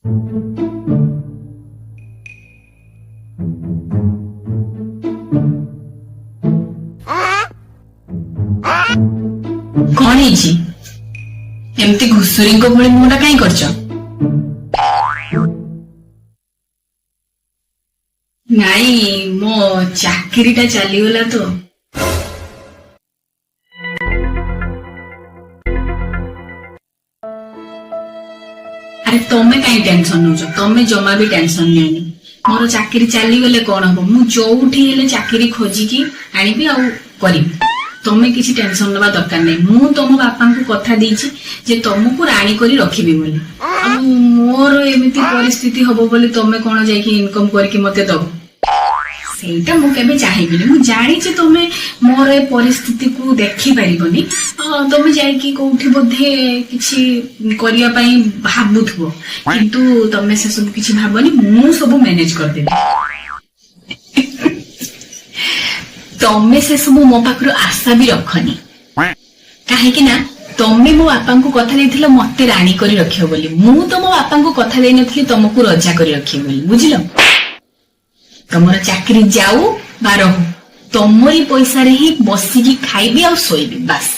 कौन है एमती घुसुरी भली मुहटा कहीं कर नाई मो चाकरीटा चलीगला तो अरे तमें कहीं टेंशन नौ तमें जमा भी टेंशन नहीं मोर चाकरी चलीगले कौन हम मुझे चाकरी खोजिकी आनी आ तमें किसी टेंशन नवा दरकार नहीं मु तुम बापा को कथा देछि जे तुमको राणी करी रखिबी बोली मोर एमिति परिस्थिति हबो बोली तमें कोन जाई कि इनकम करके मते दबो सेटा मु केबे चाहिबिनी मु जानि जे तमें मोर ए परिस्थिति को देखि परिबनी तमें जाई कि कोठी बोधे किछि करिया पई भाबुथबो किंतु तमें से सब किछि भाबनी मु सब मैनेज कर देबी तमें से सब मो पाखरु आशा भी रखनी कहीं ना तमें मो बापा को कथा देथिलो मते राणी करी रखियो बोली मु तो मो बापा को कथा देई नथली तुमको रजा करी रखियो बोली बुझिलो तमरा चाकरी जाऊ बा रहू तमरी पैसा रे ही बसिकी खाइबी आ सोइबी बस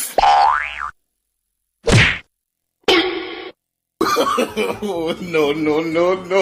no, no, no, no.